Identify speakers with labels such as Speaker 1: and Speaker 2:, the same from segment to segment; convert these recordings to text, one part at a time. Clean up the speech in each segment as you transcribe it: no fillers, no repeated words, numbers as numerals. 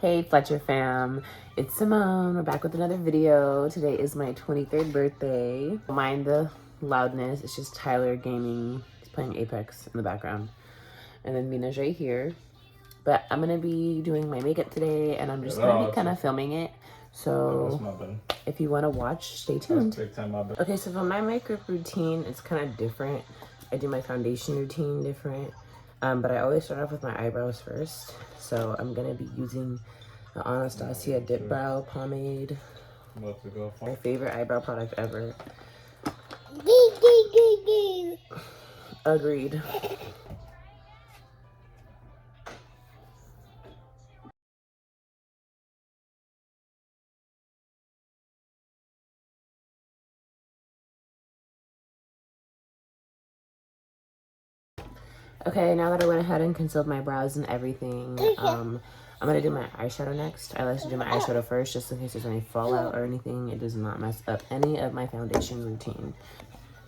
Speaker 1: Hey Fletcher fam, it's Simone. We're back with another video. Today is my 23rd birthday. Mind the loudness, it's just Tyler gaming. He's playing Apex in the background. And then Mina's right here. But I'm gonna be doing my makeup today and I'm just gonna be kind of filming it. So if you wanna watch, stay tuned. Okay, so for my makeup routine, it's kind of different. I do my foundation routine different. But I always start off with my eyebrows first. So I'm gonna be using the Anastasia Dip Brow Pomade. My favorite eyebrow product ever. Agreed. Okay, now that I went ahead and concealed my brows and everything, I'm gonna do my eyeshadow next. I like to do my eyeshadow first just in case there's any fallout or anything. It does not mess up any of my foundation routine.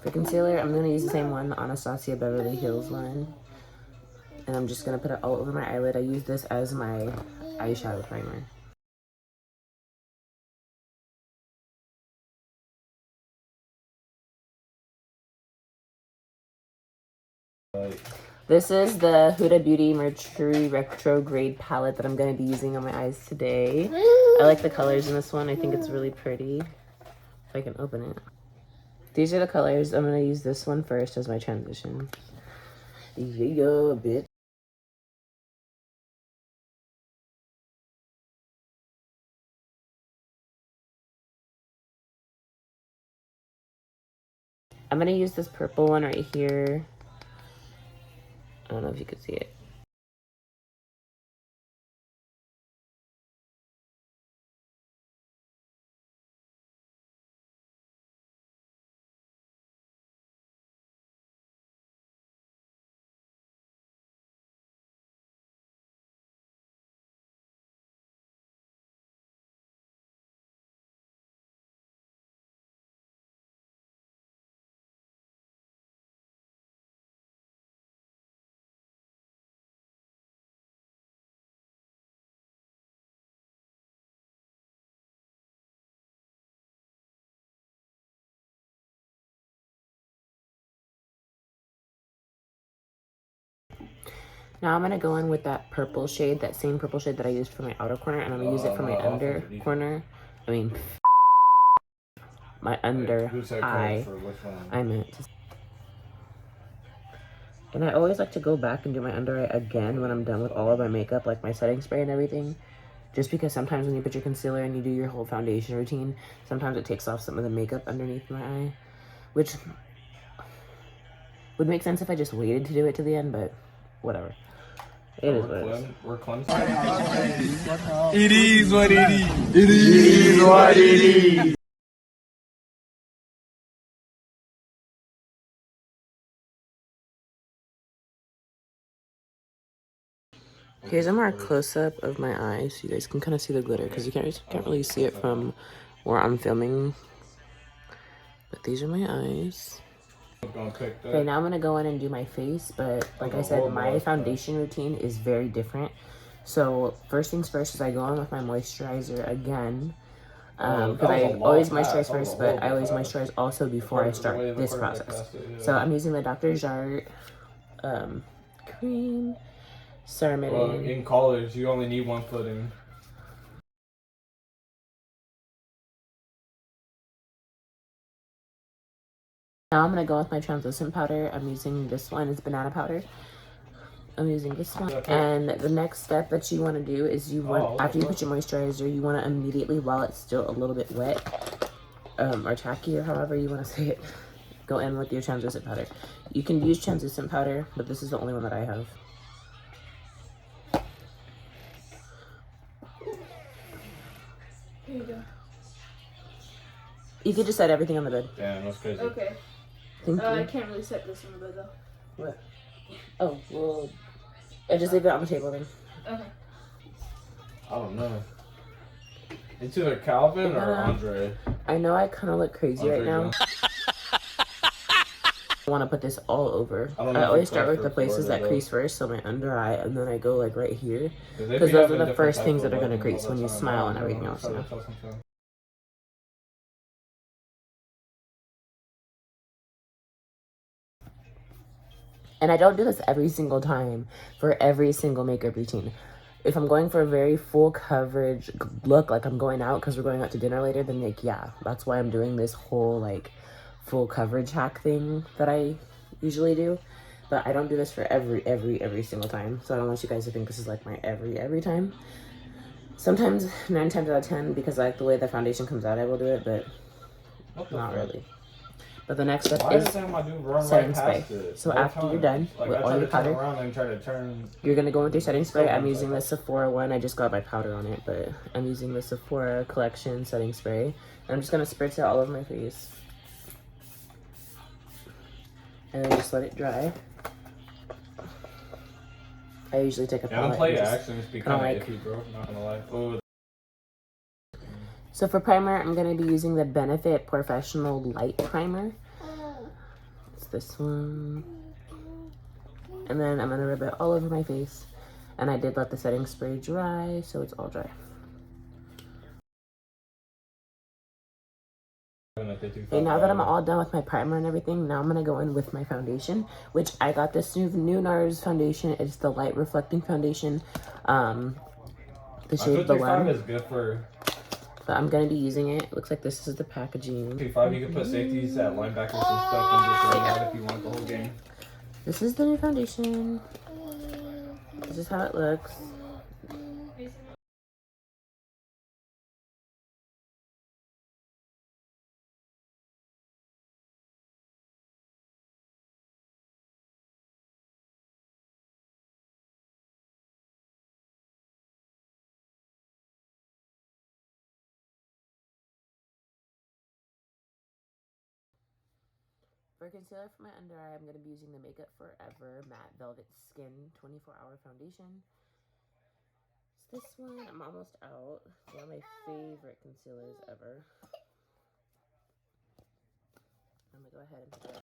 Speaker 1: For concealer, I'm gonna use the same one, the Anastasia Beverly Hills one. And I'm just gonna put it all over my eyelid. I use this as my eyeshadow primer. This is the Huda Beauty Mercury Retrograde palette that I'm going to be using on my eyes today. I like the colors in this one. I think it's really pretty. If I can open it. These are the colors. I'm going to use this one first as my transition. Yeah, bitch. I'm going to use this purple one right here. I don't know if you can see it. Now I'm going to go in with that purple shade, that same purple shade that I used for my outer corner, and I'm going to use it for my under corner. I mean, my under eye. I meant to. And I always like to go back and do my under eye again when I'm done with all of my makeup, like my setting spray and everything. Just because sometimes when you put your concealer and you do your whole foundation routine, sometimes it takes off some of the makeup underneath my eye. Which would make sense if I just waited to do it to the end, but whatever. It is what it is.
Speaker 2: We're cleansing. It is what it is. It is what it is.
Speaker 1: Here's a more close-up of my eye so you guys can kind of see the glitter because you can't really see it from where I'm filming. But these are my eyes. Okay, now I'm going to go in and do my face, but like I said, my foundation routine is very different. So first things first is I go in with my moisturizer again. Because I always moisturize first, but I always moisturize also before I start this process. So I'm using the Dr. Jart cream.
Speaker 2: Well, in college, you only need one footing.
Speaker 1: Now I'm going to go with my translucent powder. I'm using this one. It's banana powder. I'm using this one. And the next step that you want to do is after you put your moisturizer, you want to immediately, while it's still a little bit wet, or tacky, or however you want to say it, go in with your translucent powder. You can use translucent powder, but this is the only one that I have.
Speaker 3: Here you go.
Speaker 1: You could just set everything on the bed.
Speaker 2: Damn, that's crazy.
Speaker 3: Okay.
Speaker 1: Thank you.
Speaker 3: I can't really set this on the bed though.
Speaker 1: What? Oh, well, I just leave it on the table then.
Speaker 3: Okay.
Speaker 2: I don't know. It's either Calvin or Andre.
Speaker 1: I know I kind of look crazy right now. I want to put this all over.
Speaker 2: I don't know
Speaker 1: I
Speaker 2: if
Speaker 1: always
Speaker 2: you
Speaker 1: start
Speaker 2: clicked
Speaker 1: with the places
Speaker 2: record
Speaker 1: that
Speaker 2: or
Speaker 1: crease first, so my under eye, and then I go like right here,
Speaker 2: they
Speaker 1: because
Speaker 2: be
Speaker 1: those are
Speaker 2: having
Speaker 1: the
Speaker 2: different
Speaker 1: first
Speaker 2: types
Speaker 1: things
Speaker 2: of
Speaker 1: that are going to
Speaker 2: lightning all
Speaker 1: crease
Speaker 2: the
Speaker 1: when you
Speaker 2: time. I
Speaker 1: smile and
Speaker 2: don't know.
Speaker 1: everything
Speaker 2: I'm
Speaker 1: else,
Speaker 2: trying
Speaker 1: you
Speaker 2: to
Speaker 1: know.
Speaker 2: tell something.
Speaker 1: And I don't do this every single time for every single makeup routine. If I'm going for a very full coverage look, like I'm going out because we're going out to dinner later, then like, yeah, that's why I'm doing this whole like full coverage hack thing that I usually do. But I don't do this for every single time. So I don't want you guys to think this is like my every time. Sometimes 9 times out of 10, because I like the way the foundation comes out, I will do it, but not really. But the next step is setting spray. So after you're done with all your powder, you're going to go with your setting spray. I'm using the Sephora one. I just got my powder on it, but I'm using the Sephora collection setting spray. And I'm just going to spritz it all over my face. And then just let it dry. I usually take a palette and just kind of like... So for primer, I'm going to be using the Benefit Professional Light Primer. It's this one. And then I'm going to rub it all over my face. And I did let the setting spray dry, so it's all dry. Okay, now that I'm all done with my primer and everything, now I'm going to go in with my foundation, which I got this new Nars Foundation. It's the Light Reflecting Foundation. The shade Blend.
Speaker 2: Is good for...
Speaker 1: But I'm going to be using it. It looks like this is the packaging.
Speaker 2: 5, you can put safeties at linebackers and stuff and just run out if you want the whole game.
Speaker 1: This is the new foundation. This is how it looks. For concealer for my under eye, I'm going to be using the Makeup Forever Matte Velvet Skin 24-Hour Foundation. It's this one. I'm almost out. It's one of my favorite concealers ever. I'm going to go ahead and put it.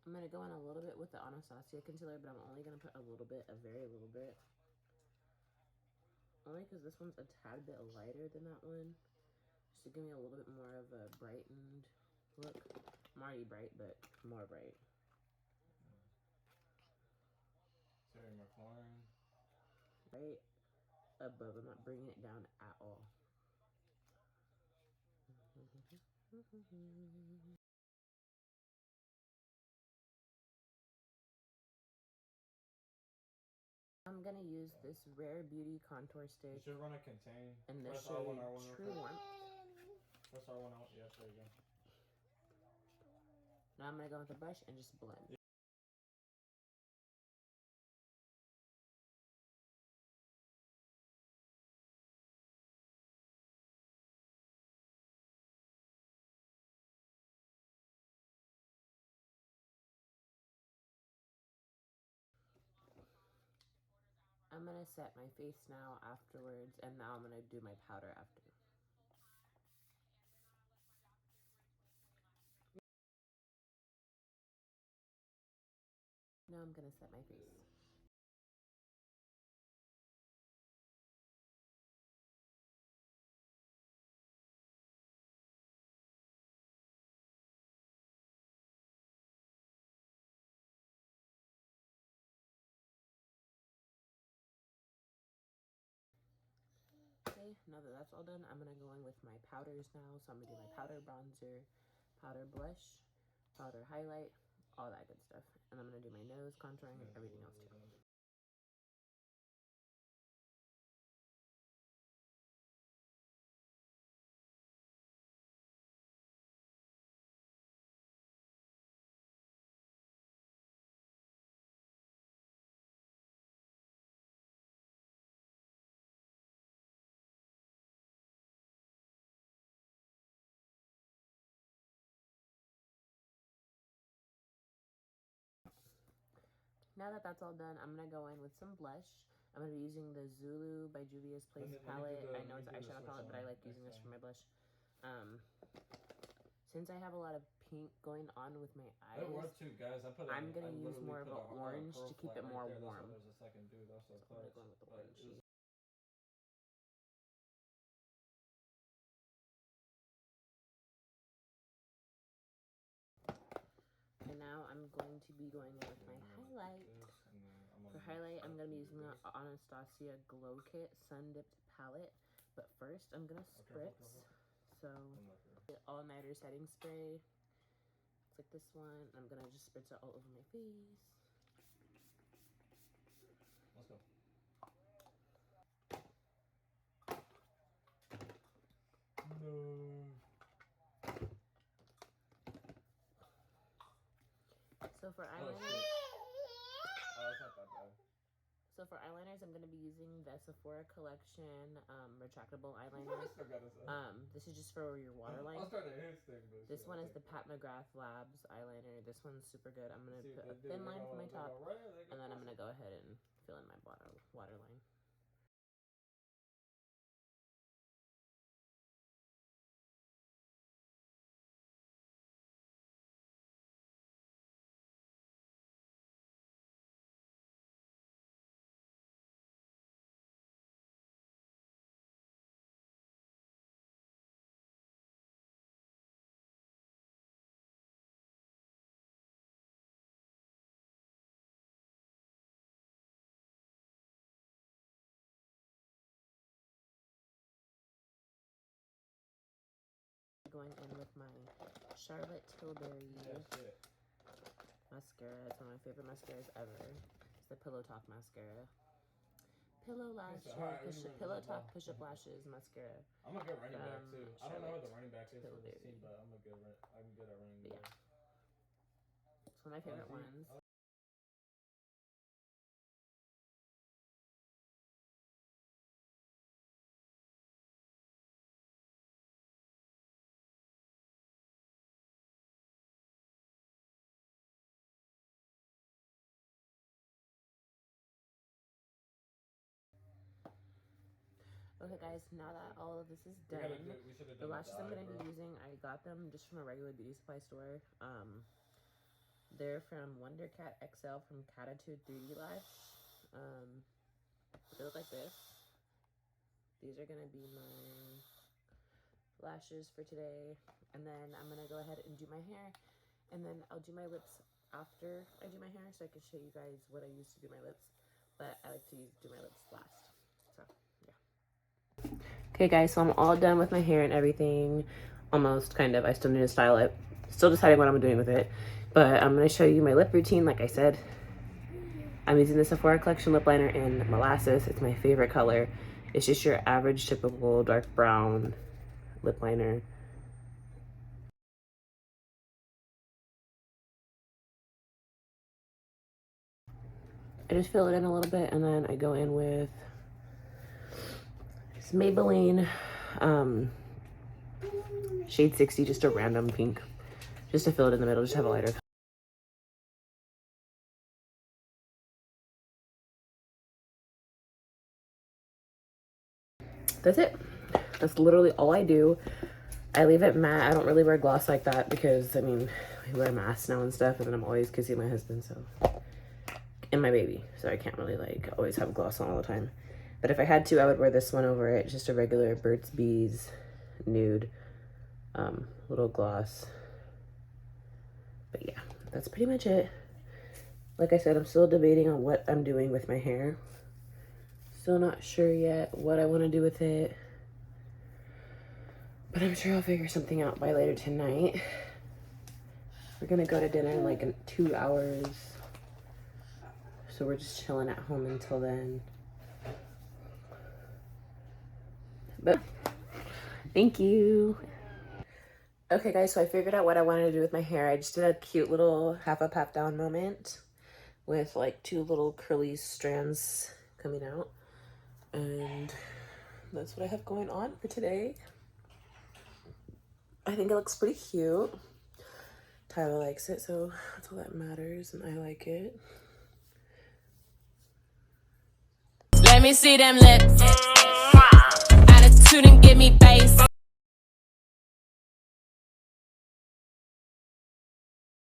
Speaker 1: I'm going to go in a little bit with the Anastasia concealer, but I'm only going to put a little bit, a very little bit. Only because this one's a tad bit lighter than that one. Just to give me a little bit more of a brightened look. I'm already bright, but more bright. Right above. I'm not bringing it down at all. I'm gonna use this Rare Beauty contour stick.
Speaker 2: You should run a contain.
Speaker 1: And the shade True Warmth.
Speaker 2: Press R1 out. Yes, there you go.
Speaker 1: Now I'm gonna go with the brush and just blend. I'm gonna set my face now afterwards, and now I'm gonna do my powder after. Now I'm gonna set my face. Okay, now that that's all done, I'm gonna go in with my powders now. So I'm gonna do my powder bronzer, powder blush, powder highlight, all that good stuff. And I'm gonna do my nose contouring and everything else too. now that that's all done, I'm gonna go in with some blush. I'm gonna be using the Zulu by Juvia's Place palette. I know it's an eyeshadow palette, but I like using this for my blush. Since I have a lot of pink going on with my eyes,
Speaker 2: guys.
Speaker 1: I'm gonna use more of an orange to keep it more warm.
Speaker 2: There's a second dude. That's so
Speaker 1: I'm gonna go in with the orange. And now I'm going to be going in with my highlight. For highlight, I'm going to be using the Anastasia Glow Kit Sun Dipped Palette. But first, I'm going to spritz. So, all-nighter setting spray. It's like this one. I'm going to just spritz it all over my face.
Speaker 2: Let's go. No.
Speaker 1: So for eyeliners,
Speaker 2: that's not that bad.
Speaker 1: So for eyeliners, I'm going to be using the Sephora Collection retractable eyeliner. This is just for your waterline. This one is the Pat McGrath Labs eyeliner. This one's super good. I'm going to put a thin line for my top, and then I'm going to go ahead and fill in my waterline. Going in with my Charlotte Tilbury mascara. It's one of my favorite mascaras ever. It's the Pillow Talk mascara. Pillow Talk push-up lashes mascara.
Speaker 2: I'm a good running back too. I don't know what the running back is for this team, but I'm good at running.
Speaker 1: Yeah, it's one of my favorite ones. Okay guys, now that all of this is done, the lashes I'm going to be using, I got them just from a regular beauty supply store. They're from Wondercat XL from Catitude 3D Lash. They look like this. These are going to be my lashes for today. And then I'm going to go ahead and do my hair. And then I'll do my lips after I do my hair so I can show you guys what I use to do my lips. But I like to do my lips last. So, yeah. Okay guys, so I'm all done with my hair and everything. Almost, kind of. I still need to style it. Still deciding what I'm doing with it. But I'm going to show you my lip routine, like I said. I'm using the Sephora Collection lip liner in Molasses. It's my favorite color. It's just your average, typical dark brown lip liner. I just fill it in a little bit, and then I go in with this Maybelline shade 60, just a random pink, just to fill it in the middle, just have a lighter. That's it. That's literally all I do. I leave it matte. I don't really wear gloss like that because, I mean, we wear masks now and stuff, and then I'm always kissing my husband, so, and my baby, so I can't really, like, always have gloss on all the time. But if I had to, I would wear this one over it, just a regular Burt's Bees nude little gloss. But yeah, that's pretty much it. Like I said, I'm still debating on what I'm doing with my hair. Still not sure yet what I want to do with it. But I'm sure I'll figure something out by later tonight. We're gonna go to dinner in like 2 hours. So we're just chilling at home until then. But thank you. Okay guys, so I figured out what I wanted to do with my hair. I just did a cute little half up, half down moment with like 2 little curly strands coming out. And that's what I have going on for today. I think it looks pretty cute. Tyler likes it, so that's all that matters, and I like it.
Speaker 3: Let me see them lips.